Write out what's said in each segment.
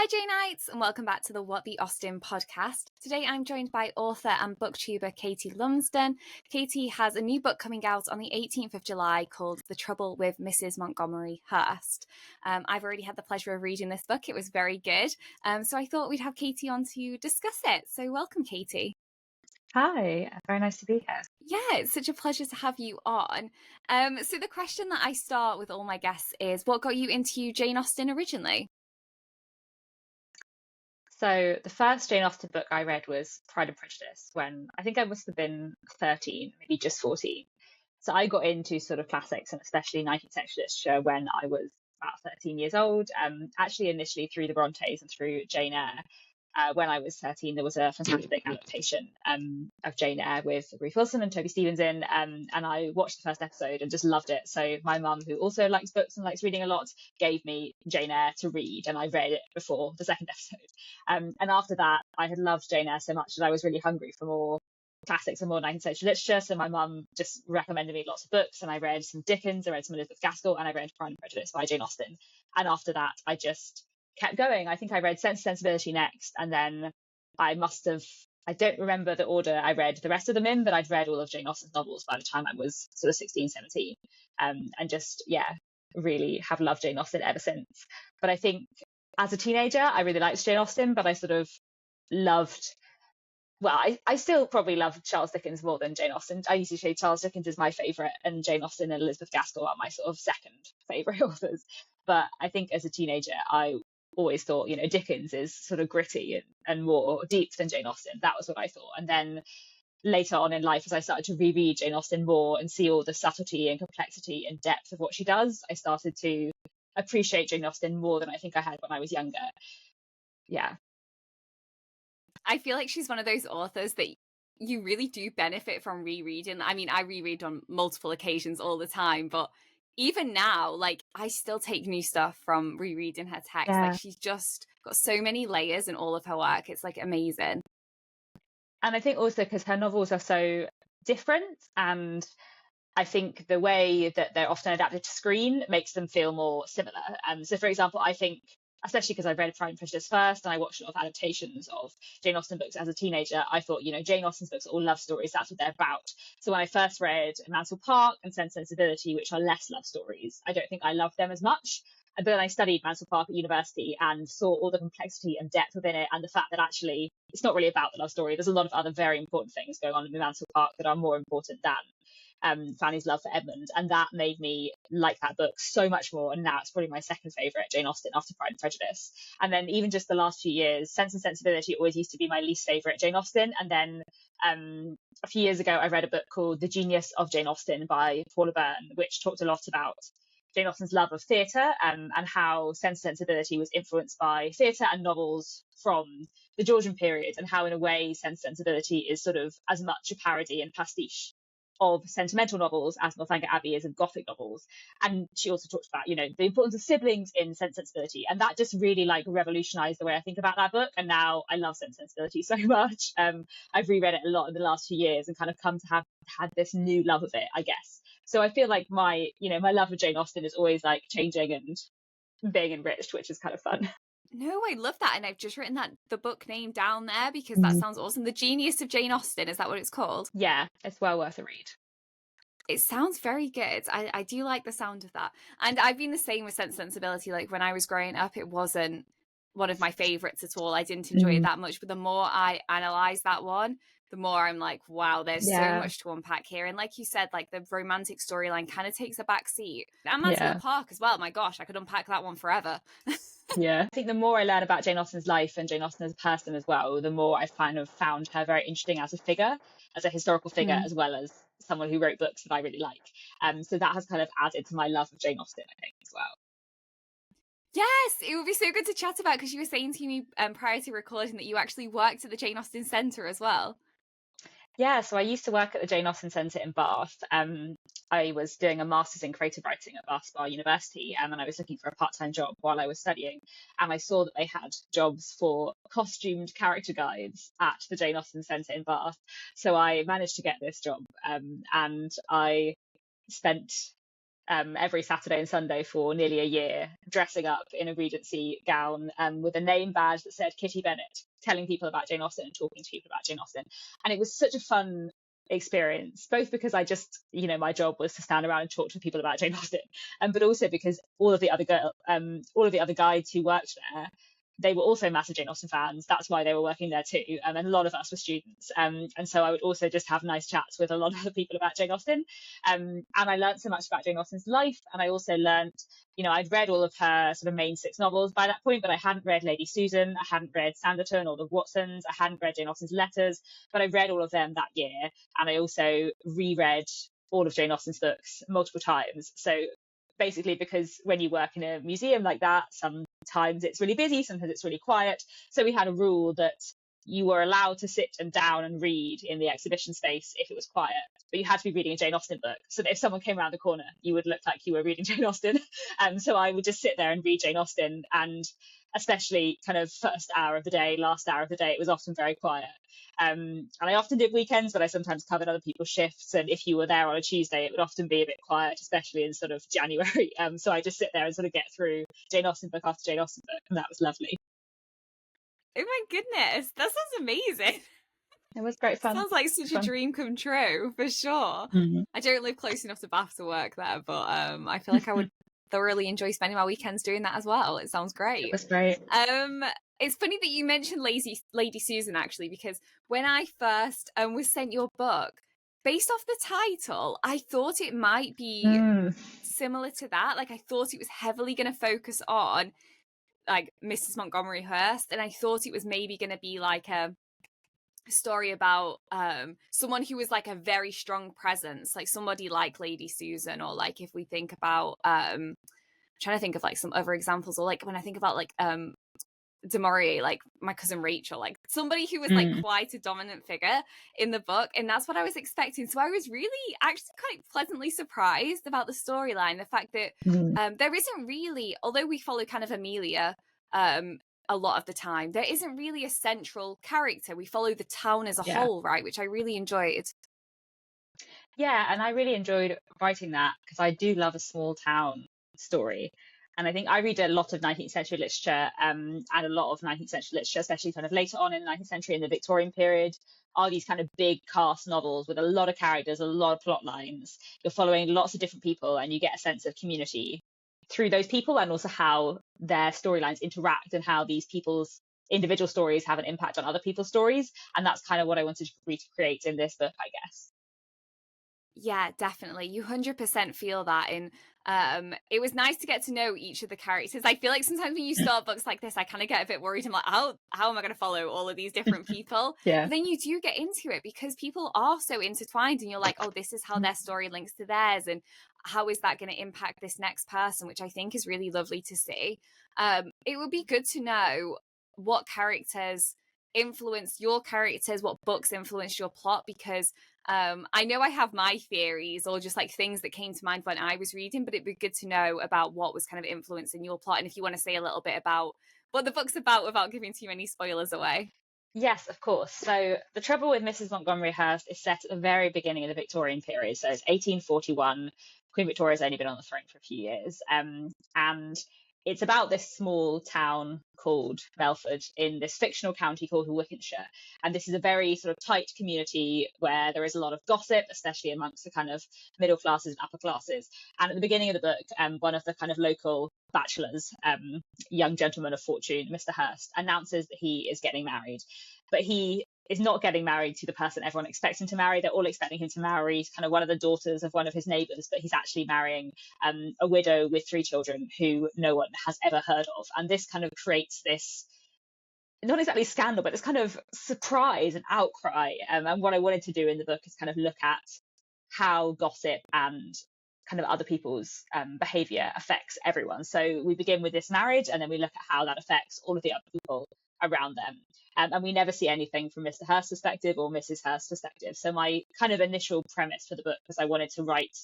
Hi Janeites, and welcome back to the What the Austen podcast. Today I'm joined by author and booktuber Katie Lumsden. Katie has a new book coming out on the 18th of July called The Trouble with Mrs. Montgomery Hurst. I've already had the pleasure of reading this book. It was very good. So I thought we'd have Katie on to discuss it. So welcome, Katie. Hi, very nice to be here. Yeah, it's such a pleasure to have you on. So the question that I start with all my guests is, what got you into Jane Austen originally? So the first Jane Austen book I read was Pride and Prejudice when I think I must have been 13, maybe just 14. So I got into sort of classics and especially 19th century literature when I was about 13 years old, actually initially through the Brontës and through Jane Eyre. When I was 13, there was a fantastic adaptation of Jane Eyre with Ruth Wilson and Toby Stephens in, and I watched the first episode and just loved it. So my mum, who also likes books and likes reading a lot, gave me Jane Eyre to read, and I read it before the second episode. And after that, I had loved Jane Eyre so much that I was really hungry for more classics and more 19th century literature. So my mum just recommended me lots of books, and I read some Dickens, I read some Elizabeth Gaskell, and I read Pride and Prejudice by Jane Austen. And after that, I just kept going. I think I read Sense and Sensibility next, and then I don't remember the order I read the rest of them in, but I'd read all of Jane Austen's novels by the time I was sort of 16, 17. And just, really have loved Jane Austen ever since. But I think as a teenager, I really liked Jane Austen, but I sort of I still probably love Charles Dickens more than Jane Austen. I usually say Charles Dickens is my favourite, and Jane Austen and Elizabeth Gaskell are my sort of second favourite authors. But I think as a teenager, I always thought, Dickens is sort of gritty and more deep than Jane Austen. That was what I thought. And then later on in life, as I started to reread Jane Austen more and see all the subtlety and complexity and depth of what she does, I started to appreciate Jane Austen more than I think I had when I was younger. Yeah. I feel like she's one of those authors that you really do benefit from rereading. I mean, I reread on multiple occasions all the time, but even now, like, I still take new stuff from rereading her text. Yeah. Like, she's just got so many layers in all of her work. It's like amazing. And I think also because her novels are so different, and I think the way that they're often adapted to screen makes them feel more similar. So, for example, I think, especially because I read Pride and Prejudice first and I watched a lot of adaptations of Jane Austen books as a teenager, I thought, Jane Austen's books are all love stories. That's what they're about. So when I first read Mansell Park and Sense and Sensibility, which are less love stories, I don't think I loved them as much. But then I studied Mansell Park at university and saw all the complexity and depth within it, and the fact that actually it's not really about the love story. There's a lot of other very important things going on in Mansell Park that are more important than Fanny's love for Edmund, and that made me like that book so much more, and now it's probably my second favourite Jane Austen after Pride and Prejudice. And then even just the last few years, Sense and Sensibility always used to be my least favourite Jane Austen, and then a few years ago I read a book called The Genius of Jane Austen by Paula Byrne, which talked a lot about Jane Austen's love of theatre, and how Sense and Sensibility was influenced by theatre and novels from the Georgian period, and how in a way Sense and Sensibility is sort of as much a parody and pastiche of sentimental novels as Northanger Abbey is of Gothic novels. And she also talked about, the importance of siblings in Sense and Sensibility. And that just really revolutionized the way I think about that book. And now I love Sense and Sensibility so much. I've reread it a lot in the last few years and kind of come to have had this new love of it, I guess. So I feel like my love of Jane Austen is always changing and being enriched, which is kind of fun. No, I love that. And I've just written the book name down there because that sounds awesome. The Genius of Jane Austen, is that what it's called? Yeah, it's well worth a read. It sounds very good. I do like the sound of that. And I've been the same with Sense and Sensibility. Like when I was growing up, it wasn't one of my favourites at all. I didn't enjoy it that much. But the more I analyse that one, the more I'm like, wow, there's so much to unpack here. And like you said, the romantic storyline kind of takes a back seat. And Mansell Park as well. My gosh, I could unpack that one forever. Yeah, I think the more I learn about Jane Austen's life and Jane Austen as a person as well, the more I've kind of found her very interesting as a figure, as a historical figure, as well as someone who wrote books that I really like. So that has kind of added to my love of Jane Austen, I think, as well. Yes, it would be so good to chat about, because you were saying to me prior to recording that you actually worked at the Jane Austen Centre as well. Yeah, so I used to work at the Jane Austen Centre in Bath. I was doing a master's in creative writing at Bath Spa University, and I was looking for a part-time job while I was studying, and I saw that they had jobs for costumed character guides at the Jane Austen Centre in Bath. So I managed to get this job, and I spent every Saturday and Sunday for nearly a year, dressing up in a Regency gown with a name badge that said Kitty Bennett, telling people about Jane Austen and talking to people about Jane Austen. And it was such a fun experience, both because I just, my job was to stand around and talk to people about Jane Austen, but also because all of the other guides who worked there, they were also massive Jane Austen fans. That's why they were working there too. And a lot of us were students. And so I would also just have nice chats with a lot of the people about Jane Austen. And I learned so much about Jane Austen's life. And I also learned, I'd read all of her sort of main 6 novels by that point, but I hadn't read Lady Susan. I hadn't read Sanditon or the Watsons. I hadn't read Jane Austen's letters, but I read all of them that year. And I also reread all of Jane Austen's books multiple times. So basically, because when you work in a museum like that, sometimes it's really busy, sometimes it's really quiet. So we had a rule that you were allowed to sit and down and read in the exhibition space if it was quiet, but you had to be reading a Jane Austen book, so that if someone came around the corner, you would look like you were reading Jane Austen. So I would just sit there and read Jane Austen, and especially kind of first hour of the day, last hour of the day, it was often very quiet. And I often did weekends, but I sometimes covered other people's shifts. And if you were there on a Tuesday, it would often be a bit quiet, especially in sort of January. So I just sit there and sort of get through Jane Austen book after Jane Austen book, and that was lovely. Oh my goodness, that sounds amazing. It was great fun. Sounds like such a dream come true, for sure. Mm-hmm. I don't live close enough to Bath to work there, but I feel like I would thoroughly enjoy spending my weekends doing that as well. It sounds great. It was great. It's funny that you mentioned Lady Susan, actually, because when I first was sent your book, based off the title, I thought it might be similar to that. Like, I thought it was heavily going to focus on like Mrs. Montgomery Hurst, and I thought it was maybe going to be like a story about someone who was like a very strong presence, like somebody like Lady Susan, or like if we think about trying to think of like some other examples, or like when I think about like Du Maurier, like my cousin Rachel, like somebody who was like quite a dominant figure in the book, and that's what I was expecting. So I was really actually quite pleasantly surprised about the storyline, the fact that there isn't really, although we follow kind of Amelia a lot of the time, there isn't really a central character. We follow the town as a whole, right, which I really enjoyed. Yeah, and I really enjoyed writing that because I do love a small town story. And I think I read a lot of 19th century literature, and a lot of 19th century literature, especially kind of later on in the 19th century, in the Victorian period, are these kind of big cast novels with a lot of characters, a lot of plot lines. You're following lots of different people, and you get a sense of community through those people, and also how their storylines interact and how these people's individual stories have an impact on other people's stories. And that's kind of what I wanted to recreate in this book, I guess. Yeah, definitely. You 100% feel that in it was nice to get to know each of the characters. I feel like sometimes when you start books like this, I kind of get a bit worried. I'm like, how am I going to follow all of these different people? Yeah. But then you do get into it because people are so intertwined, and you're like, oh, this is how their story links to theirs, and how is that going to impact this next person, which I think is really lovely to see. It would be good to know what characters influenced your characters, what books influenced your plot, because I know I have my theories or just like things that came to mind when I was reading, but it'd be good to know about what was kind of influencing your plot, and if you want to say a little bit about what the book's about without giving too many spoilers away. Yes, of course. So the trouble with Mrs. Montgomery Hurst is set at the very beginning of the Victorian period. So it's 1841. Queen Victoria's only been on the throne for a few years. And it's about this small town called Melford in this fictional county called Wickenshire. And this is a very sort of tight community where there is a lot of gossip, especially amongst the kind of middle classes and upper classes. And at the beginning of the book, one of the kind of local bachelors, young gentleman of fortune, Mr. Hurst, announces that he is getting married. But he is not getting married to the person everyone expects him to marry. They're all expecting him to marry kind of one of the daughters of one of his neighbours, but he's actually marrying a widow with 3 children who no one has ever heard of. And this kind of creates this, not exactly scandal, but this kind of surprise and outcry. And what I wanted to do in the book is kind of look at how gossip and kind of other people's behaviour affects everyone. So we begin with this marriage, and then we look at how that affects all of the other people around them. And we never see anything from Mr. Hurst's perspective or Mrs. Hurst's perspective. So my kind of initial premise for the book was I wanted to write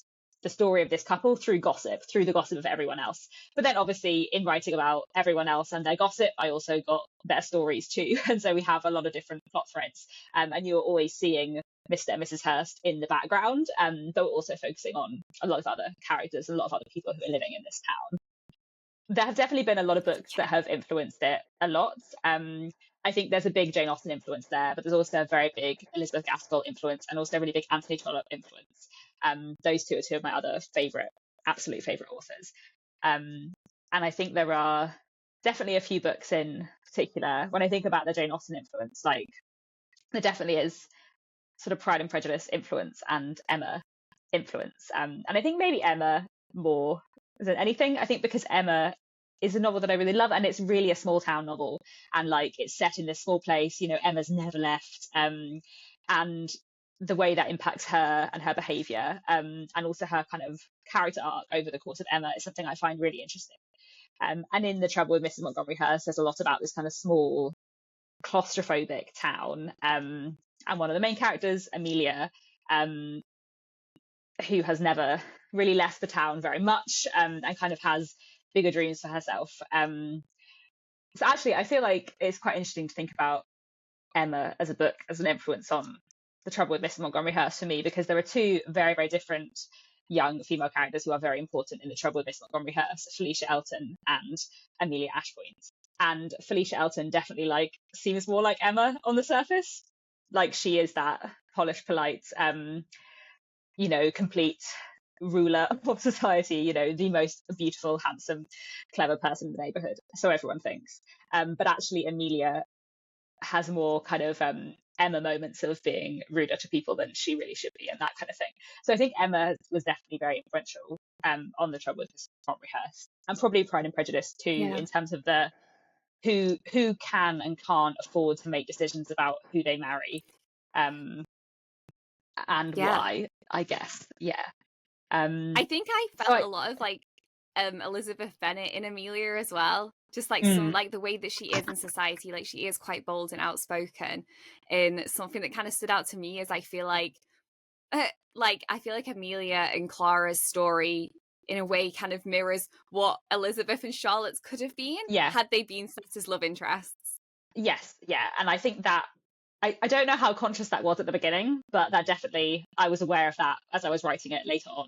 the story of this couple through the gossip of everyone else. But then obviously in writing about everyone else and their gossip, I also got their stories too. And so we have a lot of different plot threads. And you're always seeing Mr. and Mrs. Hurst in the background, but we're also focusing on a lot of other characters, a lot of other people who are living in this town. There have definitely been a lot of books that have influenced it a lot. I think there's a big Jane Austen influence there, but there's also a very big Elizabeth Gaskell influence and also a really big Anthony Trollope influence. Those two are two of my other absolute favorite authors. And I think there are definitely a few books in particular, when I think about the Jane Austen influence, like there definitely is sort of Pride and Prejudice influence and Emma influence. And I think maybe Emma more than anything. I think because Emma is a novel that I really love, and it's really a small town novel, and like it's set in this small place, you know, Emma's never left, and the way that impacts her and her behavior, and also her kind of character arc over the course of Emma is something I find really interesting. And in The Trouble with Mrs. Montgomery Hurst, there's a lot about this kind of small claustrophobic town, and one of the main characters, Amelia, who has never really left the town very much, and kind of has bigger dreams for herself. So actually, I feel like it's quite interesting to think about Emma as a book as an influence on The Trouble with Mrs. Montgomery Hurst for me, because there are two very, very different young female characters who are very important in The Trouble with Mrs. Montgomery Hurst, Falcia Elton and Amelia Ashpoint. And Falcia Elton definitely like seems more like Emma on the surface. Like she is that polished, polite, you know, complete ruler of society, you know, the most beautiful, handsome, clever person in the neighborhood, so everyone thinks. But actually Amelia has more kind of Emma moments of being ruder to people than she really should be, and that kind of thing. So I think Emma was definitely very influential on The Trouble with Mrs. Montgomery Hurst, and probably Pride and Prejudice too, in terms of the who can and can't afford to make decisions about who they marry, and why, I guess. I think I felt a lot of like Elizabeth Bennet in Amelia as well. Just like some like the way that she is in society, like she is quite bold and outspoken. And something that kind of stood out to me is I feel like Amelia and Clara's story in a way kind of mirrors what Elizabeth and Charlotte's could have been had they been set as love interests. Yes, and I think that I don't know how conscious that was at the beginning, but that definitely, I was aware of that as I was writing it later on.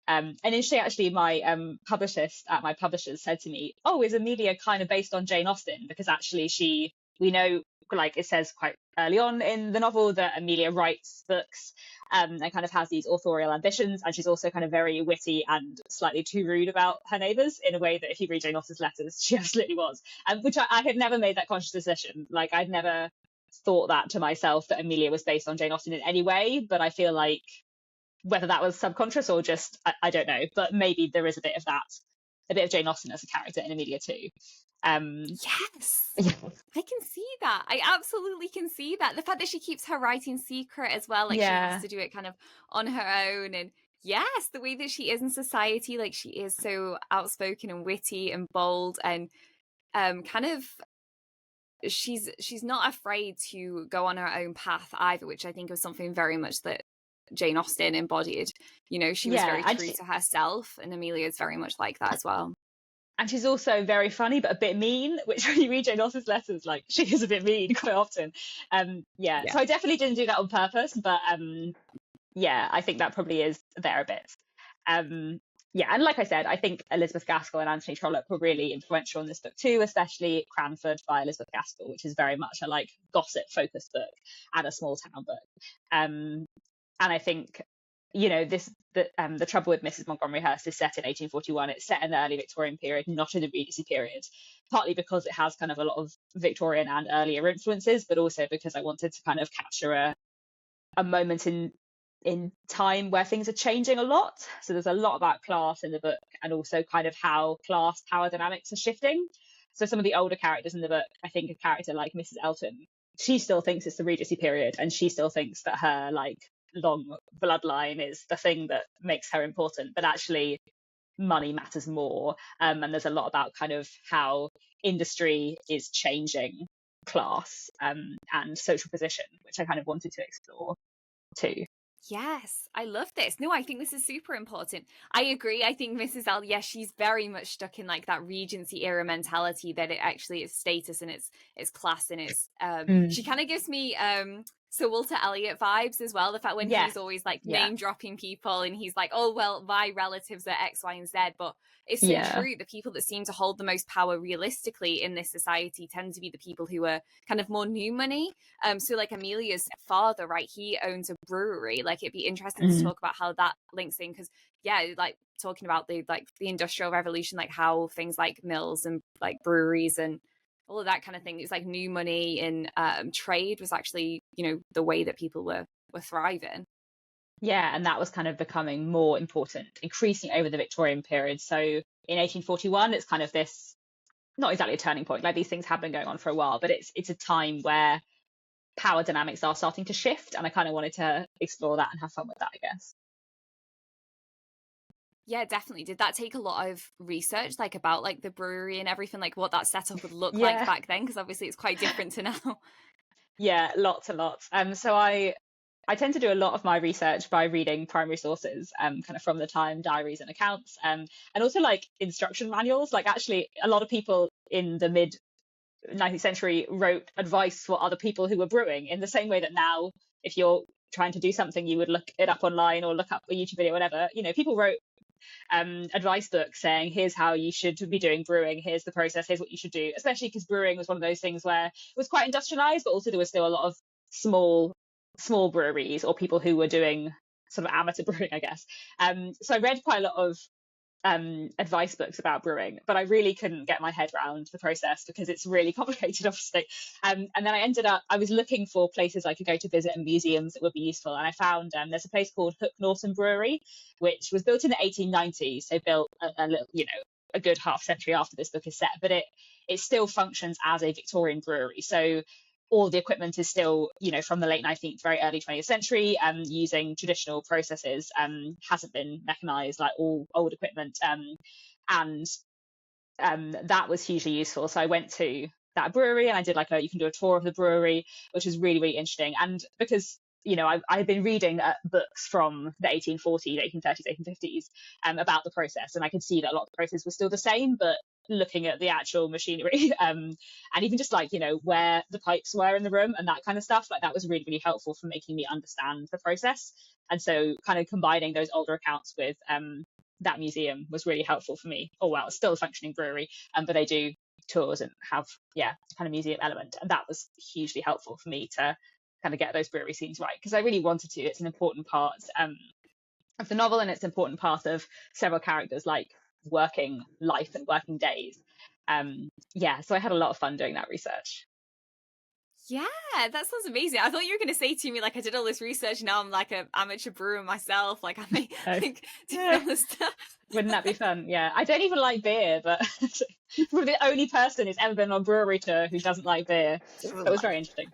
And interesting, actually, my publicist at my publishers said to me, oh, is Amelia kind of based on Jane Austen? Because actually we know, like it says quite early on in the novel, that Amelia writes books and kind of has these authorial ambitions, and she's also kind of very witty and slightly too rude about her neighbours in a way that if you read Jane Austen's letters, she absolutely was. Which I had never made that conscious decision. Like I'd never thought that to myself, that Amelia was based on Jane Austen in any way, but I feel like whether that was subconscious or just, I don't know, but maybe there is a bit of that, a bit of Jane Austen as a character in Amelia too. Yes, I can see that. I absolutely can see that. The fact that she keeps her writing secret as well, like she has to do it kind of on her own. And yes, the way that she is in society, like she is so outspoken and witty and bold, and kind of she's not afraid to go on her own path either, which I think was something very much that Jane Austen embodied. You know, she was very true to herself, and Amelia is very much like that as well. And she's also very funny, but a bit mean, which when you read Jane Austen's letters, like she is a bit mean quite often. So I definitely didn't do that on purpose, but I think that probably is there a bit. And like I said, I think Elizabeth Gaskell and Anthony Trollope were really influential in this book too, especially Cranford by Elizabeth Gaskell, which is very much a like gossip focused book and a small town book. And I think, you know, The Trouble with Mrs. Montgomery Hurst is set in 1841. It's set in the early Victorian period, not in the Regency period, partly because it has kind of a lot of Victorian and earlier influences, but also because I wanted to kind of capture a moment in time where things are changing a lot. So there's a lot about class in the book, and also kind of how class power dynamics are shifting. So some of the older characters in the book, I think a character like Mrs. Elton, she still thinks it's the Regency period, and she still thinks that her like long bloodline is the thing that makes her important, but actually money matters more. And there's a lot about kind of how industry is changing class and social position, which I kind of wanted to explore too. Yes, I love this. No, I think this is super important. I agree. I think Mrs. L, she's very much stuck in like that Regency era mentality that it actually is status and it's class and it's she kind of gives me Sir Walter Elliot vibes as well. The fact when Yes. he's always like Yeah. name dropping people and he's like, oh, well, my relatives are X, Y, and Z. But it's so Yeah. true. The people that seem to hold the most power realistically in this society tend to be the people who are kind of more new money. So like Amelia's father, right? He owns a brewery. Like it'd be interesting to talk about how that links in, because yeah, like talking about the Industrial Revolution, like how things like mills and like breweries and all of that kind of thing. It's like new money in trade was actually, you know, the way that people were thriving. Yeah, and that was kind of becoming more important, increasing over the Victorian period. So in 1841, it's kind of this, not exactly a turning point, like these things have been going on for a while, but it's a time where power dynamics are starting to shift, and I kind of wanted to explore that and have fun with that, I guess. Yeah, definitely. Did that take a lot of research, like about like the brewery and everything, like what that setup would look like back then? Because obviously it's quite different to now. Yeah, lots and lots. So I tend to do a lot of my research by reading primary sources, kind of from the time, diaries and accounts, and also like instruction manuals. Like actually, a lot of people in the mid 19th century wrote advice for other people who were brewing, in the same way that now, if you're trying to do something, you would look it up online or look up a YouTube video, whatever. You know, people wrote advice books saying, here's how you should be doing brewing, here's the process, here's what you should do, especially because brewing was one of those things where it was quite industrialized, but also there was still a lot of small breweries or people who were doing sort of amateur brewing, I guess. So I read quite a lot of advice books about brewing, but I really couldn't get my head around the process because it's really complicated, obviously. And then I was looking for places I could go to visit and museums that would be useful. And I found there's a place called Hook Norton Brewery, which was built in the 1890s. So built a little, you know, a good half century after this book is set, but it still functions as a Victorian brewery. So all the equipment is still, you know, from the late 19th, very early 20th century, using traditional processes, hasn't been mechanized like all old equipment. And that was hugely useful. So I went to that brewery and I did you can do a tour of the brewery, which was really, really interesting. And because, you know, I had been reading books from the 1840s, 1830s, 1850s about the process, and I could see that a lot of the process was still the same, but looking at the actual machinery and even just like, you know, where the pipes were in the room and that kind of stuff, like that was really, really helpful for making me understand the process. And so kind of combining those older accounts with that museum was really helpful for me. Oh, well, it's still a functioning brewery, but they do tours and have, kind of museum element. And that was hugely helpful for me to kind of get those brewery scenes right, because I really wanted to. It's an important part of the novel, and it's an important part of several characters' like working life and working days. So I had a lot of fun doing that research. Yeah, that sounds amazing. I thought you were going to say to me, like, I did all this research, now I'm like an amateur brewer myself. Like, I may do all this stuff. Wouldn't that be fun? Yeah, I don't even like beer, but we're the only person who's ever been on a brewery tour who doesn't like beer. It was very interesting.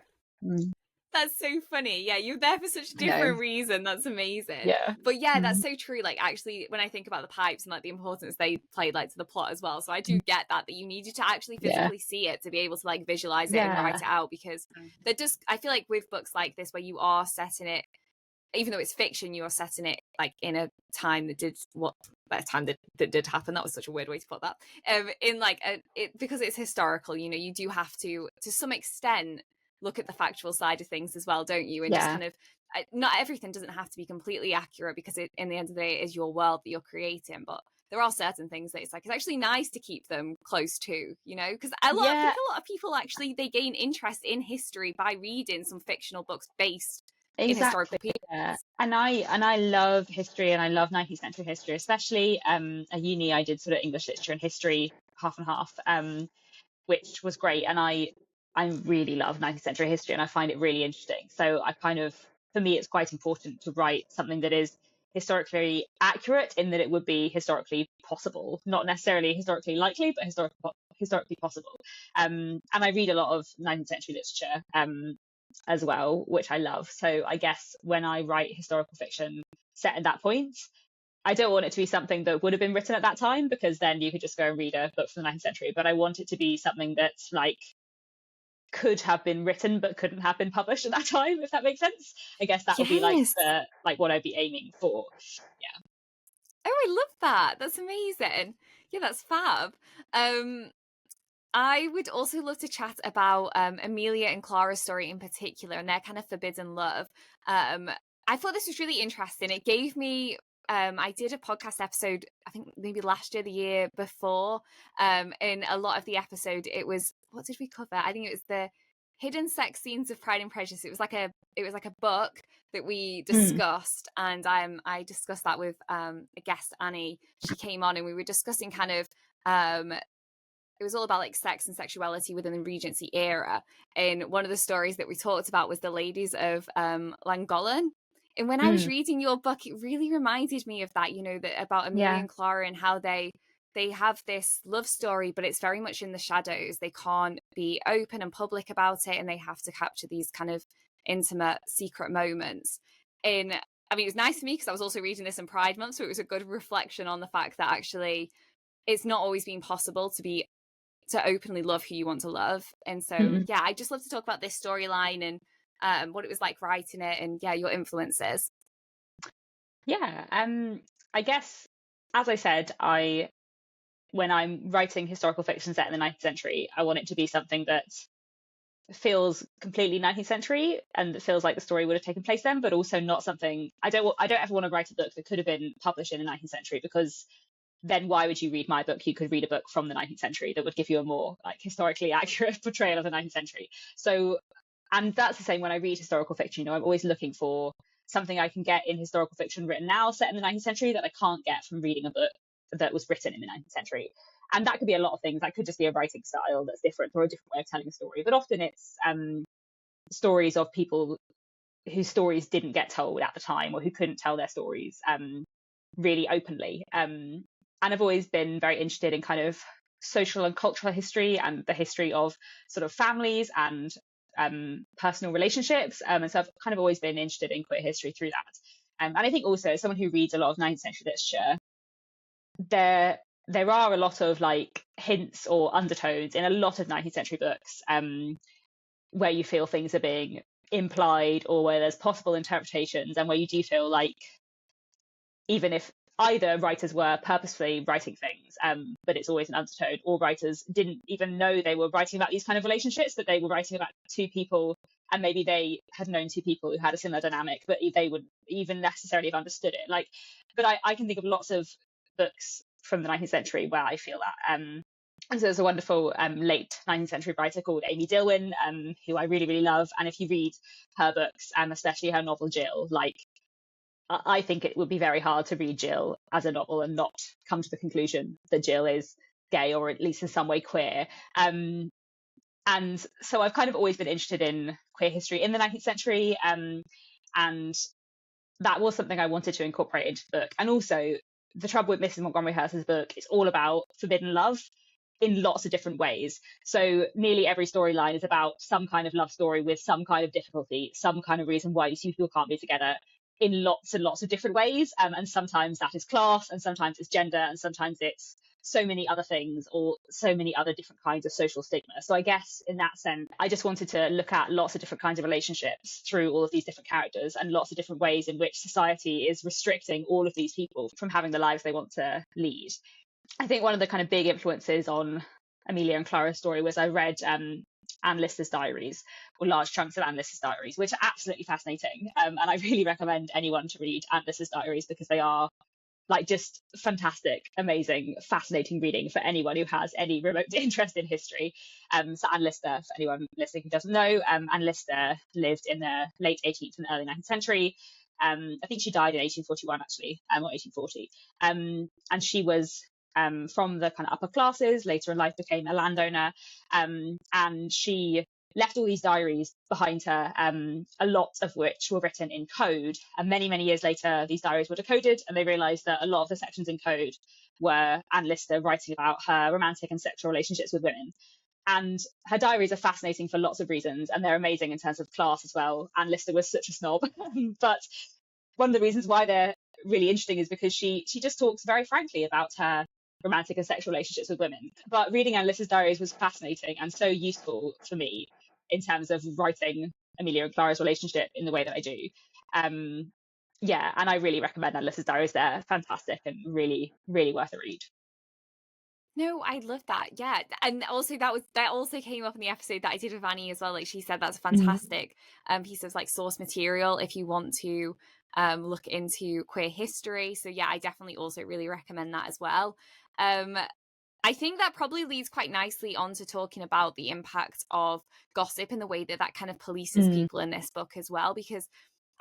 That's so funny. Yeah, you're there for such a different reason. That's amazing. Yeah. But yeah, that's so true. Like, actually, when I think about the pipes and like the importance they played like to the plot as well. So I do get that you needed to actually physically see it to be able to like visualize it and write it out, because they're just, I feel like with books like this where you are setting it, even though it's fiction, you are setting it like in a time that did that did happen. That was such a weird way to put that. In like because it's historical, you know, you do have to some extent look at the factual side of things as well, don't you? And just kind of, not everything doesn't have to be completely accurate, because in the end of the day, it is your world that you're creating. But there are certain things that it's actually nice to keep them close to, you know, because I think a lot of people actually, they gain interest in history by reading some fictional books based in historical periods. Yeah. And I love history, and I love 19th century history, especially at uni. I did sort of English literature and history half and half, which was great. And I really love 19th century history, and I find it really interesting. So for me, it's quite important to write something that is historically accurate, in that it would be historically possible, not necessarily historically likely, but historically possible. And I read a lot of 19th century literature as well, which I love. So I guess when I write historical fiction set at that point, I don't want it to be something that would have been written at that time, because then you could just go and read a book from the 19th century. But I want it to be something that like could have been written but couldn't have been published at that time, if that makes sense. I guess that would be like what I'd be aiming for. Yeah. Oh, I love that. That's amazing. Yeah, that's fab. I would also love to chat about Amelia and Clara's story in particular and their kind of forbidden love. I thought this was really interesting. It gave me I did a podcast episode, I think maybe last year, the year before. In a lot of the episode, it was, what did we cover? I think it was the hidden sex scenes of Pride and Prejudice. It was like a book that we discussed, and I discussed that with a guest, Annie. She came on, and we were discussing kind of it was all about like sex and sexuality within the Regency era. And one of the stories that we talked about was the ladies of Llangollen. And when I was reading your book, it really reminded me of that, that about Amelia and Clara and how they have this love story, but it's very much in the shadows. They can't be open and public about it, and they have to capture these kind of intimate, secret moments. And I mean, it was nice for me because I was also reading this in Pride Month, so it was a good reflection on the fact that actually it's not always been possible to openly love who you want to love. And so, yeah, I just love to talk about this storyline and what it was like writing it, and your influences. Yeah, I guess, as I said, when I'm writing historical fiction set in the 19th century, I want it to be something that feels completely 19th century and that feels like the story would have taken place then, but also not something I don't ever want to write a book that could have been published in the 19th century, because then why would you read my book? You could read a book from the 19th century that would give you a more like historically accurate portrayal of the 19th century. So, and that's the same when I read historical fiction. I'm always looking for something I can get in historical fiction written now, set in the 19th century, that I can't get from reading a book that was written in the 19th century. And that could be a lot of things. That could just be a writing style that's different, or a different way of telling a story. But often it's stories of people whose stories didn't get told at the time, or who couldn't tell their stories really openly. And I've always been very interested in kind of social and cultural history and the history of sort of families and personal relationships. And so I've kind of always been interested in queer history through that. And I think also, as someone who reads a lot of 19th century literature, there are a lot of like hints or undertones in a lot of 19th century books where you feel things are being implied, or where there's possible interpretations, and where you do feel like even if either writers were purposefully writing things, but it's always an undertone, or writers didn't even know they were writing about these kind of relationships, but they were writing about two people, and maybe they had known two people who had a similar dynamic, but they wouldn't even necessarily have understood it. But I can think of lots of books from the 19th century where I feel that. And so there's a wonderful late 19th century writer called Amy Dilwyn, who I really, really love. And if you read her books, especially her novel Jill, I think it would be very hard to read Jill as a novel and not come to the conclusion that Jill is gay, or at least in some way queer. And so I've kind of always been interested in queer history in the 19th century. And that was something I wanted to incorporate into the book. And also, the trouble with Mrs. Montgomery Hurst's book is all about forbidden love in lots of different ways. So nearly every storyline is about some kind of love story with some kind of difficulty, some kind of reason why these people can't be together, in lots and lots of different ways. And sometimes that is class, and sometimes it's gender, and sometimes it's so many other things, or so many other different kinds of social stigma. So I guess in that sense, I just wanted to look at lots of different kinds of relationships through all of these different characters, and lots of different ways in which society is restricting all of these people from having the lives they want to lead. I think one of the kind of big influences on Amelia and Clara's story was I read Anne Lister's diaries, or large chunks of Anne Lister's diaries, which are absolutely fascinating. And I really recommend anyone to read Anne Lister's diaries, because they are just fantastic, amazing, fascinating reading for anyone who has any remote interest in history. So Anne Lister, for anyone listening who doesn't know, Anne Lister lived in the late 18th and early 19th century. I think she died in 1841 actually, or 1840. And she was from the kind of upper classes, later in life became a landowner. And she left all these diaries behind her, a lot of which were written in code. And many, many years later, these diaries were decoded, and they realised that a lot of the sections in code were Anne Lister writing about her romantic and sexual relationships with women. And her diaries are fascinating for lots of reasons, and they're amazing in terms of class as well. Anne Lister was such a snob. But one of the reasons why they're really interesting is because she just talks very frankly about her romantic and sexual relationships with women. But reading Anne Lister's diaries was fascinating and so useful for me in terms of writing Amelia and Clara's relationship in the way that I do. Yeah, and I really recommend Anne Lister's diaries. They're fantastic and really, really worth a read. No, I love that. Yeah. And also that also came up in the episode that I did with Annie as well. Like she said that's a fantastic piece of like source material if you want to look into queer history. So yeah, I definitely also really recommend that as well. Um I think that probably leads quite nicely on to talking about the impact of gossip and the way that that kind of polices Mm. people in this book as well, because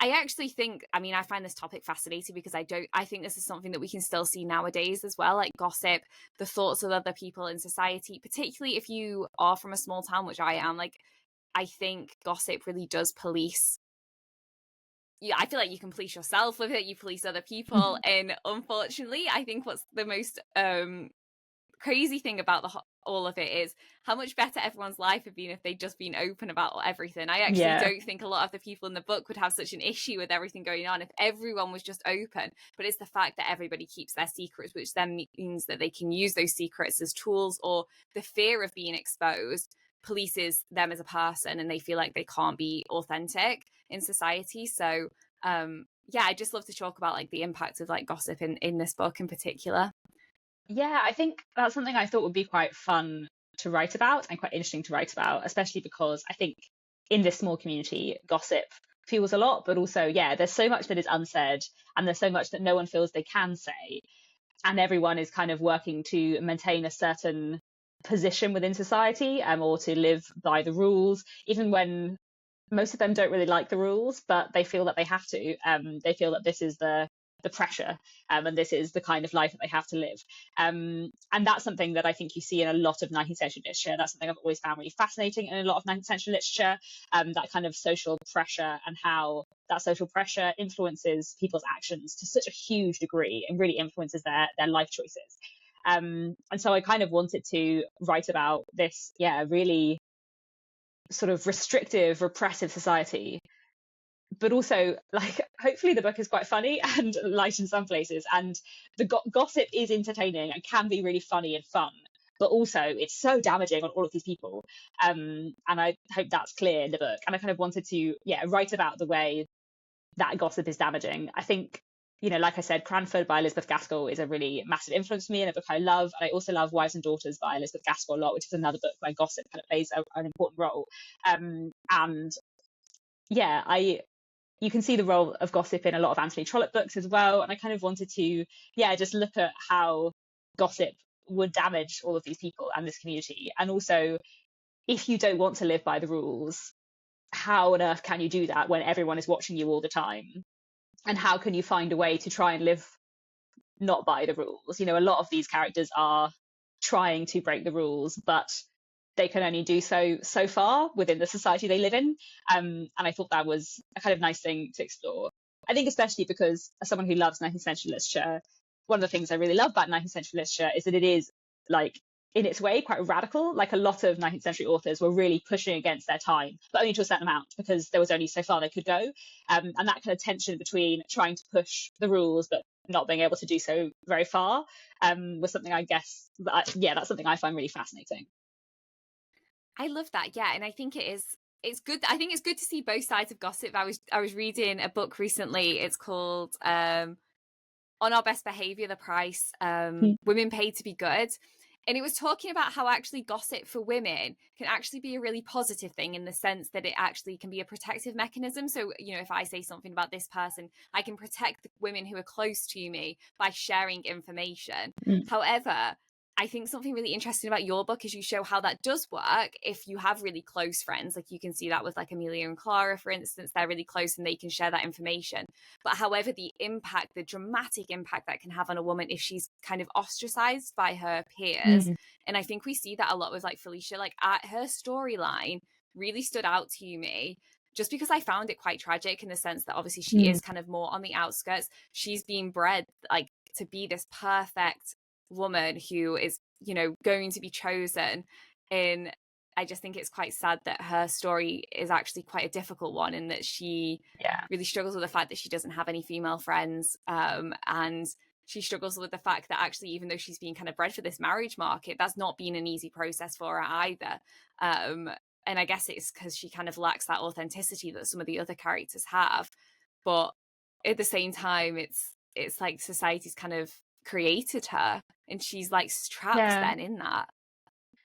I actually think, I mean, I find this topic fascinating because I think this is something that we can still see nowadays as well, like gossip, the thoughts of other people in society, particularly if you are from a small town, which I am. Like, I think gossip really does police. Yeah, I feel like you can police yourself with it, you police other people. And unfortunately, I think what's the most crazy thing about all of it is how much better everyone's life would be if they'd just been open about everything. I actually Yeah. don't think a lot of the people in the book would have such an issue with everything going on if everyone was just open. But it's the fact that everybody keeps their secrets, which then means that they can use those secrets as tools, or the fear of being exposed polices them as a person and they feel like they can't be authentic in society. So yeah, I just love to talk about like the impact of like gossip in this book in particular. Yeah, I think that's something I thought would be quite fun to write about and quite interesting to write about, especially because I think in this small community, gossip fuels a lot, but also, yeah, there's so much that is unsaid and there's so much that no one feels they can say. And everyone is kind of working to maintain a certain position within society, or to live by the rules, even when most of them don't really like the rules, but they feel that they have to. They feel that this is the pressure, and this is the kind of life that they have to live. And that's something that I think you see in a lot of 19th century literature. That's something I've always found really fascinating in a lot of 19th century literature, that kind of social pressure and how that social pressure influences people's actions to such a huge degree and really influences their life choices. And so I kind of wanted to write about this, yeah, really sort of restrictive, repressive society, but also like hopefully the book is quite funny and light in some places, and the gossip is entertaining and can be really funny and fun, but also it's so damaging on all of these people, and I hope that's clear in the book. And I kind of wanted to, yeah, write about the way that gossip is damaging. I think, you know, like I said, Cranford by Elizabeth Gaskell is a really massive influence for me, and a book I love. And I also love Wives and Daughters by Elizabeth Gaskell a lot, which is another book where gossip kind of plays an important role. And yeah, you can see the role of gossip in a lot of Anthony Trollope books as well. And I kind of wanted to, yeah, just look at how gossip would damage all of these people and this community. And also, if you don't want to live by the rules, how on earth can you do that when everyone is watching you all the time? And how can you find a way to try and live not by the rules? You know, a lot of these characters are trying to break the rules, but they can only do so far within the society they live in. And I thought that was a kind of nice thing to explore. I think especially because as someone who loves 19th century literature, one of the things I really love about 19th century literature is that it is, like, in its way, quite radical. Like, a lot of 19th century authors were really pushing against their time, but only to a certain amount, because there was only so far they could go. And that kind of tension between trying to push the rules but not being able to do so very far, was something, I guess, that's something I find really fascinating. I love that. Yeah, and I think it's good. I think it's good to see both sides of gossip. I was reading a book recently. It's called On Our Best Behavior, the Price Women Paid to Be Good. And it was talking about how actually gossip for women can actually be a really positive thing, in the sense that it actually can be a protective mechanism. So, you know, if I say something about this person, I can protect the women who are close to me by sharing information. However, I think something really interesting about your book is you show how that does work if you have really close friends. Like, you can see that with like Amelia and Clara, for instance. They're really close and they can share that information. But however, the impact, the dramatic impact that can have on a woman if she's kind of ostracized by her peers. And I think we see that a lot with like Falcia. Like, her storyline really stood out to me just because I found it quite tragic, in the sense that obviously she is kind of more on the outskirts. She's being bred like to be this perfect woman who is, you know, going to be chosen. And I just think it's quite sad that her story is actually quite a difficult one, in that she really struggles with the fact that she doesn't have any female friends, and she struggles with the fact that actually, even though she's being kind of bred for this marriage market, that's not been an easy process for her either. And I guess it's because she kind of lacks that authenticity that some of the other characters have. But at the same time, it's like society's kind of created her, and she's like trapped then in that.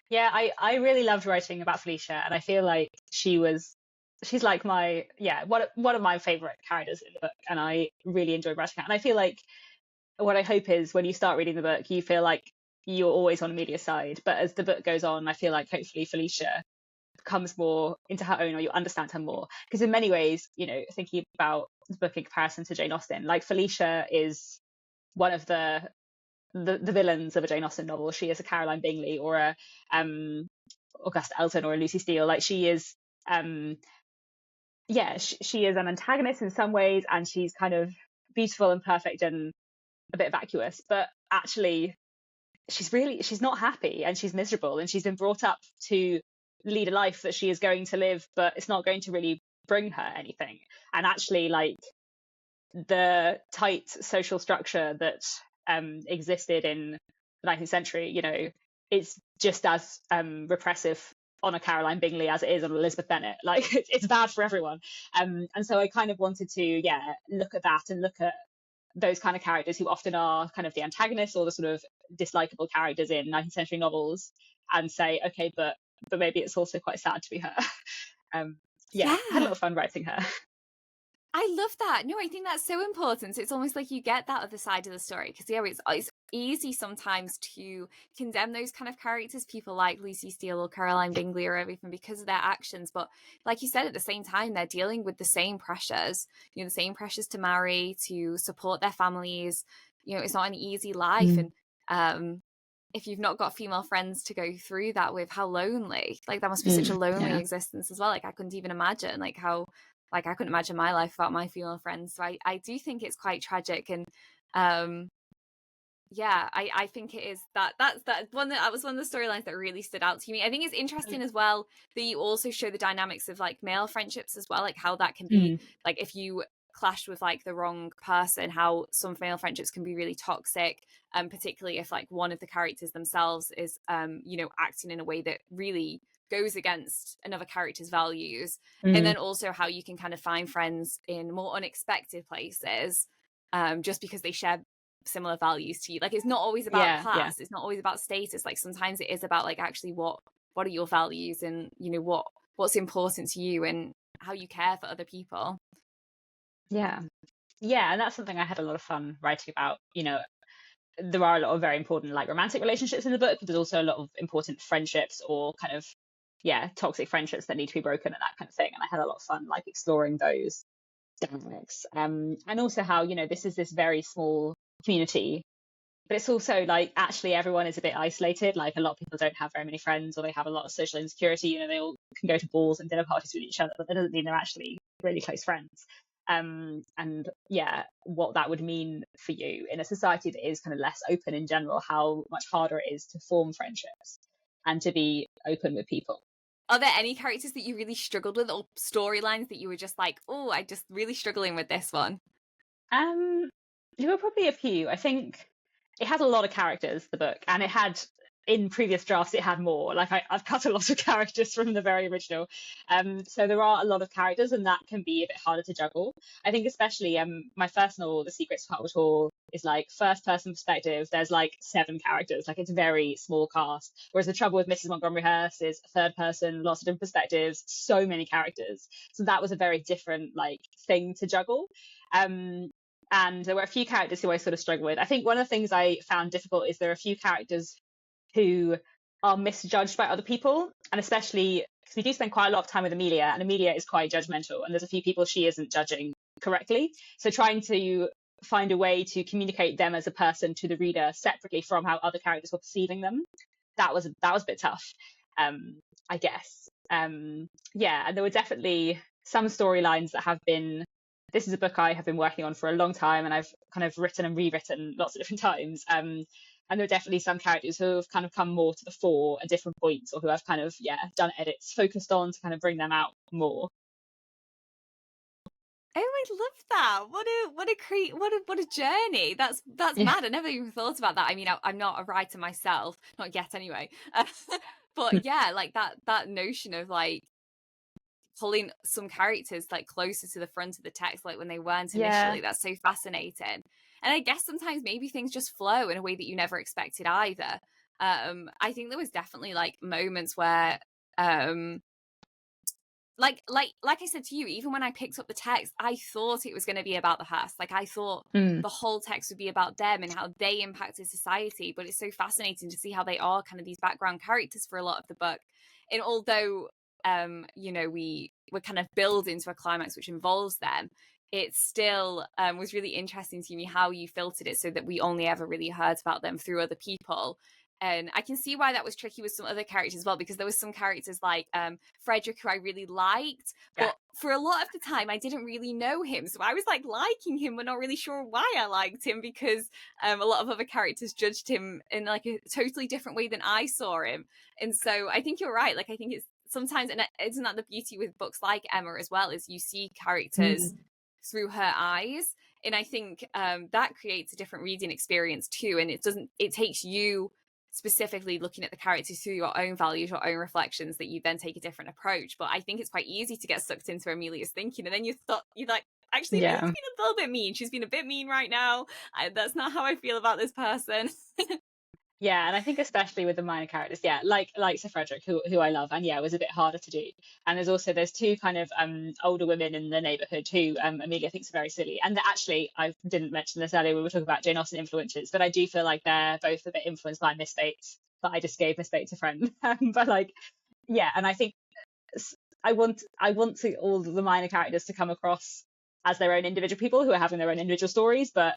Yeah, I really loved writing about Falcia, and I feel like she's like one of my favorite characters in the book, and I really enjoyed writing her. And I feel like what I hope is when you start reading the book, you feel like you're always on Amelia's side, but as the book goes on, I feel like hopefully Falcia comes more into her own, or you understand her more. Because in many ways, thinking about the book in comparison to Jane Austen, like Falcia is one of the villains of a Jane Austen novel. She is a Caroline Bingley or a Augusta Elton or a Lucy Steele. Like she is she is an antagonist in some ways, and she's kind of beautiful and perfect and a bit vacuous, but actually she's not happy, and she's miserable, and she's been brought up to lead a life that she is going to live, but it's not going to really bring her anything. And actually, like, the tight social structure that existed in the 19th century, it's just as repressive on a Caroline Bingley as it is on Elizabeth Bennet. Like, it's bad for everyone. And so I kind of wanted to, look at that and look at those kind of characters who often are kind of the antagonists or the sort of dislikable characters in 19th century novels, and say, okay, but maybe it's also quite sad to be her. I had a lot of fun writing her. I love that. No, I think that's so important. It's almost like you get that other side of the story, because it's easy sometimes to condemn those kind of characters, people like Lucy Steele or Caroline Bingley or everything, because of their actions. But like you said, at the same time, they're dealing with the same pressures, the same pressures to marry, to support their families. It's not an easy life. And if you've not got female friends to go through that with, how lonely. Like, that must be such a lonely existence as well. Like, I couldn't even imagine I couldn't imagine my life without my female friends. So I do think it's quite tragic. And I think it is that was one of the storylines that really stood out to me. I think it's interesting as well that you also show the dynamics of like male friendships as well, like how that can be like, if you clashed with like the wrong person, how some male friendships can be really toxic, particularly if like one of the characters themselves is acting in a way that really goes against another character's values. And then also how you can kind of find friends in more unexpected places, just because they share similar values to you. Like, it's not always about class, it's not always about status. Like, sometimes it is about like, actually, what are your values, and what's important to you, and how you care for other people. And that's something I had a lot of fun writing about. There are a lot of very important like romantic relationships in the book, but there's also a lot of important friendships, or kind of toxic friendships that need to be broken, and that kind of thing. And I had a lot of fun like exploring those dynamics, and also how this is this very small community, but it's also like actually everyone is a bit isolated. Like, a lot of people don't have very many friends, or they have a lot of social insecurity. They all can go to balls and dinner parties with each other, but that doesn't mean they're actually really close friends. And what that would mean for you in a society that is kind of less open in general, how much harder it is to form friendships and to be open with people. Are there any characters that you really struggled with, or storylines that you were just like, oh, I'm just really struggling with this one? There were probably a few. I think it has a lot of characters, the book, and it had, in previous drafts, it had more. Like, I've cut a lot of characters from the very original. So there are a lot of characters, and that can be a bit harder to juggle. I think especially my first novel, The Secrets of Hartwood Hall, is like first person perspective. There's like 7 characters. Like, it's a very small cast. Whereas the trouble with Mrs. Montgomery Hurst is third person, lots of different perspectives, so many characters. So that was a very different like thing to juggle. And there were a few characters who I sort of struggled with. I think one of the things I found difficult is there are a few characters who are misjudged by other people, and especially because we do spend quite a lot of time with Amelia, and Amelia is quite judgmental, and there's a few people she isn't judging correctly. So trying to find a way to communicate them as a person to the reader separately from how other characters were perceiving them, that was a bit tough, I guess. And there were definitely some storylines that have been. This is a book I have been working on for a long time, and I've kind of written and rewritten lots of different times. And there are definitely some characters who have kind of come more to the fore at different points, or who I've kind of done edits focused on to kind of bring them out more. Oh, I love that. What a journey. That's mad. I never even thought about that. I mean, I'm not a writer myself, not yet anyway. But like that notion of like pulling some characters like closer to the front of the text, like when they weren't initially. That's so fascinating. And I guess sometimes maybe things just flow in a way that you never expected either. I think there was definitely like moments where like I said to you, even when I picked up the text, I thought it was going to be about the Hurst. Like I thought the whole text would be about them and how they impacted society. But it's so fascinating to see how they are kind of these background characters for a lot of the book. And although we're kind of building to a climax which involves them, it still was really interesting to me how you filtered it so that we only ever really heard about them through other people. And I can see why that was tricky with some other characters as well, because there was some characters like Frederick who I really liked, but for a lot of the time I didn't really know him, so I was like liking him but not really sure why I liked him, because a lot of other characters judged him in like a totally different way than I saw him. And so I think you're right, like I think it's sometimes, and isn't that the beauty with books like Emma as well, is you see characters through her eyes, and I think that creates a different reading experience too, and it takes you specifically looking at the characters through your own values, your own reflections, that you then take a different approach. But I think it's quite easy to get sucked into Amelia's thinking, and then you're like, actually, Amelia's been a little bit mean. She's been a bit mean right now. That's not how I feel about this person. Yeah, and I think especially with the minor characters, like Sir Frederick, who I love, and it was a bit harder to do. And there's two kind of older women in the neighbourhood who Amelia thinks are very silly. And actually, I didn't mention this earlier, we were talking about Jane Austen influences, but I do feel like they're both a bit influenced by Miss Bates, but I just gave Miss Bates a friend. But like, and I think I want to all the minor characters to come across as their own individual people who are having their own individual stories, but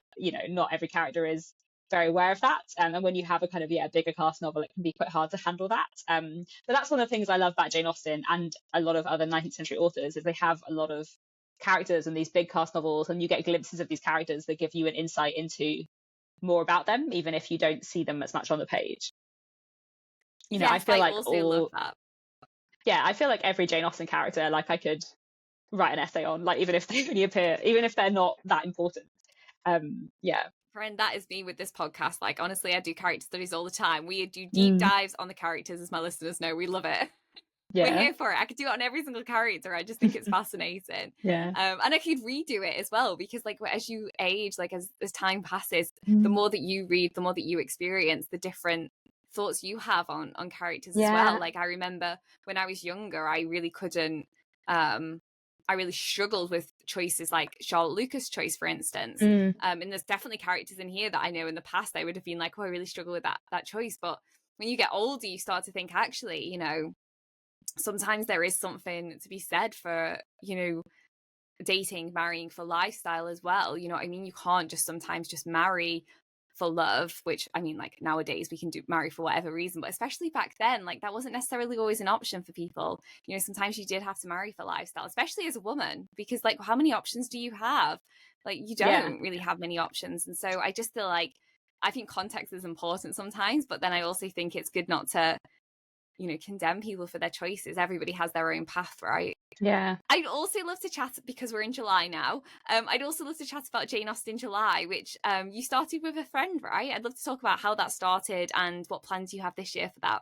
not every character is very aware of that, and when you have a kind of bigger cast novel, it can be quite hard to handle that, but that's one of the things I love about Jane Austen and a lot of other 19th century authors, is they have a lot of characters in these big cast novels, and you get glimpses of these characters that give you an insight into more about them, even if you don't see them as much on the page. Yes, I feel like also love that. I feel like every Jane Austen character, like I could write an essay on, like even if they only appear, even if they're not that important. Friend, that is me with this podcast. Like, honestly, I do character studies all the time. We do deep dives on the characters, as my listeners know. We love it. We're here for it. I could do it on every single character. I just think it's fascinating. And I could redo it as well, because like as you age, like as time passes, the more that you read, the more that you experience, the different thoughts you have on characters as well. Like I remember when I was younger, I really couldn't I really struggled with choices like Charlotte Lucas' choice, for instance. And there's definitely characters in here that I know in the past I would have been like, oh, I really struggle with that choice. But when you get older, you start to think, actually, sometimes there is something to be said for, dating, marrying for lifestyle as well. You know what I mean? You can't just sometimes just marry for love, which I mean, like nowadays we can marry for whatever reason, but especially back then, like that wasn't necessarily always an option for people. Sometimes you did have to marry for lifestyle, especially as a woman, because like how many options do you have? Like you don't really have many options. And so I just feel like I think context is important sometimes, but then I also think it's good not to condemn people for their choices. Everybody has their own path, right? I'd also love to chat, because we're in July now, I'd also love to chat about Jane Austen July, which you started with a friend, right? I'd love to talk about how that started and what plans you have this year for that.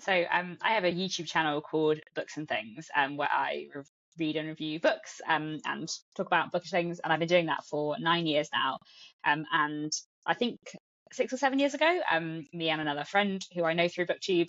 So I have a YouTube channel called Books and Things, where I read and review books and talk about bookish things, and I've been doing that for 9 years now, and I think 6 or 7 years ago, me and another friend who I know through BookTube,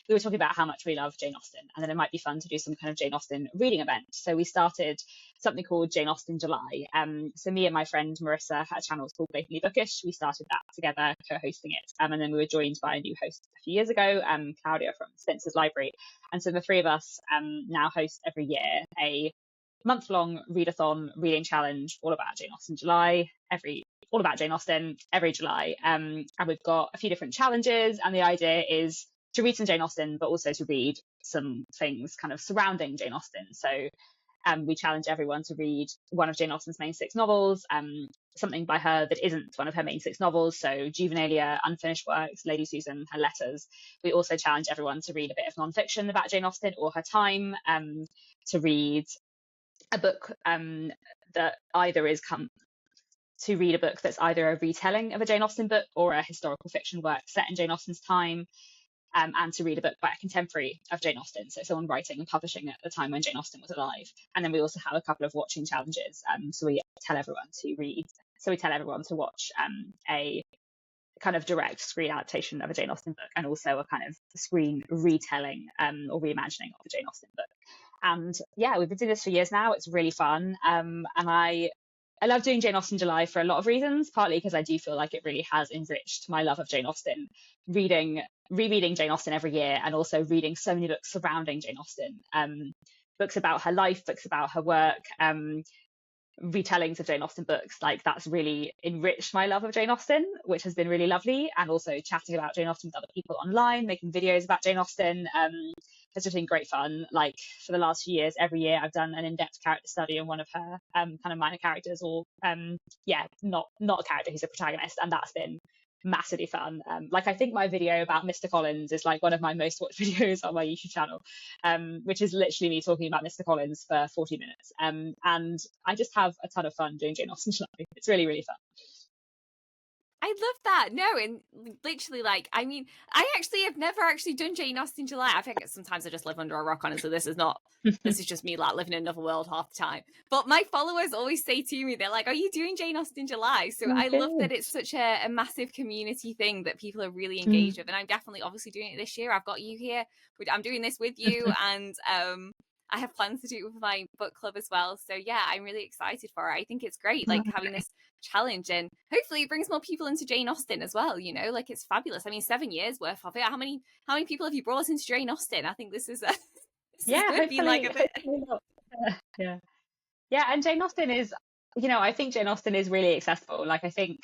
we were talking about how much we love Jane Austen, and then it might be fun to do some kind of Jane Austen reading event. So we started something called Jane Austen July. So me and my friend Marissa, her channel is called Blatantly Bookish. We started that together, co-hosting it, and then we were joined by a new host a few years ago, Claudia from Spencer's Library. And so the three of us now host every year a month-long readathon reading challenge all about Jane Austen July, all about Jane Austen every July. And we've got a few different challenges, and the idea is to read some Jane Austen, but also to read some things kind of surrounding Jane Austen. So we challenge everyone to read one of Jane Austen's main 6 novels, something by her that isn't one of her main 6 novels, so Juvenilia, unfinished works, Lady Susan, her letters. We also challenge everyone to read a bit of non-fiction about Jane Austen or her time, to read a book that either is to read a book that's either a retelling of a Jane Austen book or a historical fiction work set in Jane Austen's time, and to read a book by a contemporary of Jane Austen, so someone writing and publishing at the time when Jane Austen was alive. And then we also have a couple of watching challenges, so we tell everyone to read So we tell everyone to watch a kind of direct screen adaptation of a Jane Austen book, and also a kind of screen retelling or reimagining of a Jane Austen book. And yeah, we've been doing this for years now. It's really fun. And I love doing Jane Austen July for a lot of reasons, partly because I do feel like it really has enriched my love of Jane Austen, rereading Jane Austen every year, and also reading so many books surrounding Jane Austen, books about her life, books about her work, retellings of Jane Austen books. Like, that's really enriched my love of Jane Austen, which has been really lovely. And also chatting about Jane Austen with other people online, making videos about Jane Austen, has just been great fun. Like, for the last few years, every year I've done an in-depth character study on one of her kind of minor characters, or not a character who's a protagonist, and that's been massively fun. Like, I think my video about Mr. Collins is like one of my most watched videos on my YouTube channel, which is literally me talking about Mr. Collins for 40 minutes. And I just have a ton of fun doing Jane Austen July. It's really, really fun. I love that. No, and literally, like, I mean, I actually have never actually done Jane Austen July. I think sometimes I just live under a rock, honestly. This is just me, like, living in another world half the time. But my followers always say to me, they're like, are you doing Jane Austen July? So I love that it's such a massive community thing that people are really engaged with. And I'm definitely obviously doing it this year. I've got you here. I'm doing this with you. And I have plans to do it with my book club as well. So yeah, I'm really excited for it. I think it's great, like, having this challenge, and hopefully it brings more people into Jane Austen as well, you know, like, it's fabulous. I mean, 7 years worth of it. How many people have you brought into Jane Austen? I think this is this yeah, is good, being like a bit yeah. And Jane Austen is, you know, I think Jane Austen is really accessible. Like, I think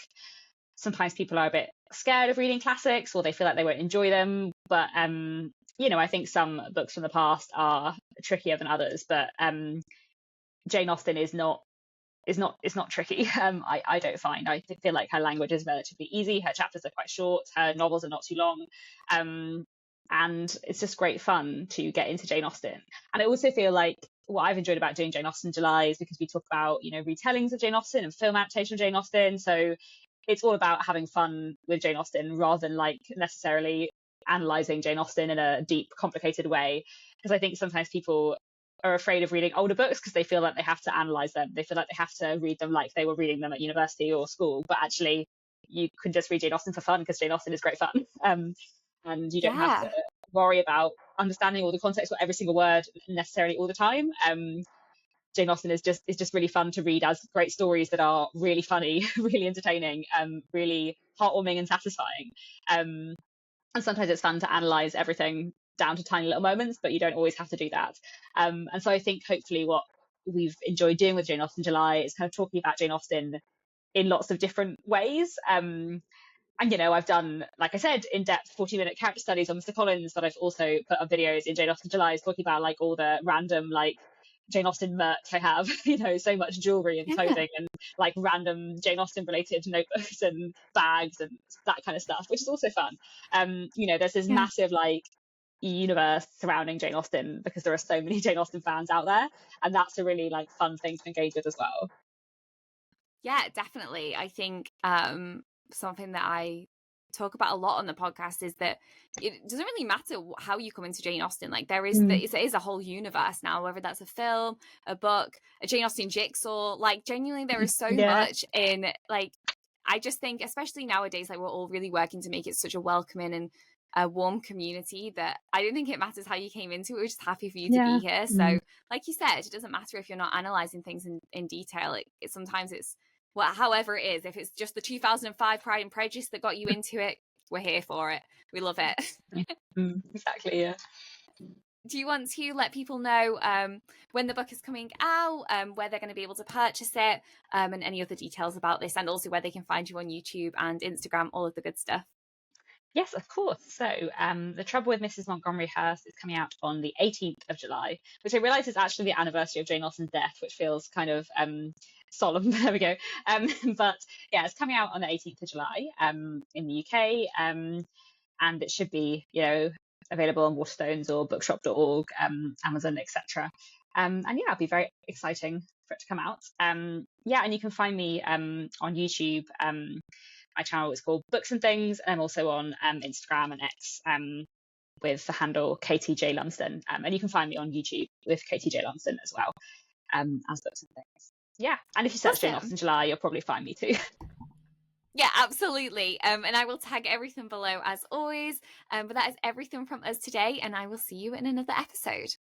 sometimes people are a bit scared of reading classics, or they feel like they won't enjoy them, but you know, I think some books from the past are trickier than others, but Jane Austen is not tricky. I don't find. I feel like her language is relatively easy. Her chapters are quite short. Her novels are not too long. And it's just great fun to get into Jane Austen. And I also feel like what I've enjoyed about doing Jane Austen July is because we talk about, you know, retellings of Jane Austen and film adaptation of Jane Austen. So it's all about having fun with Jane Austen rather than like necessarily analysing Jane Austen in a deep, complicated way. Because I think sometimes people are afraid of reading older books because they feel like they have to analyze them. They feel like they have to read them like they were reading them at university or school. But actually, you can just read Jane Austen for fun because Jane Austen is great fun. And you don't have to worry about understanding all the context or every single word necessarily all the time. Jane Austen is just really fun to read as great stories that are really funny, really entertaining, really heartwarming and satisfying. And sometimes it's fun to analyze everything down to tiny little moments, but you don't always have to do that. And so I think hopefully what we've enjoyed doing with Jane Austen July is kind of talking about Jane Austen in lots of different ways. And, you know, I've done, like I said, in-depth 40-minute character studies on Mr. Collins, but I've also put up videos in Jane Austen July talking about like all the random like Jane Austen merch I have, you know, so much jewelry and clothing and like random Jane Austen related notebooks and bags and that kind of stuff, which is also fun. You know, there's this massive like universe surrounding Jane Austen because there are so many Jane Austen fans out there, and that's a really like fun thing to engage with as well. Yeah, definitely. I think something that I talk about a lot on the podcast is that it doesn't really matter how you come into Jane Austen. Like, there is it is a whole universe now, whether that's a film, a book, a Jane Austen jigsaw. Like, genuinely, there is so much in, like, I just think, especially nowadays, like, we're all really working to make it such a welcoming and a warm community that I don't think it matters how you came into it. We're just happy for you to be here. So, like you said, it doesn't matter if you're not analysing things in detail. Sometimes it's, well, however it is, if it's just the 2005 Pride and Prejudice that got you into it, we're here for it. We love it. Exactly, yeah. Do you want to let people know when the book is coming out, where they're going to be able to purchase it, and any other details about this, and also where they can find you on YouTube and Instagram, all of the good stuff? Yes, of course. So The Trouble with Mrs. Montgomery Hurst is coming out on the 18th of July, which I realise is actually the anniversary of Jane Austen's death, which feels kind of solemn. There we go. But yeah, it's coming out on the 18th of July in the UK, and it should be, you know, available on Waterstones or bookshop.org, Amazon, etc. And yeah, it'll be very exciting for it to come out. Yeah, and you can find me on YouTube. My channel is called Books and Things, and I'm also on Instagram and X with the handle KTJ Lumsden. And you can find me on YouTube with KTJ Lumsden as well, as Books and Things. Yeah, and if you search Jane Awesome. Austen July, you'll probably find me too. Yeah, absolutely. And I will tag everything below as always. But that is everything from us today, and I will see you in another episode.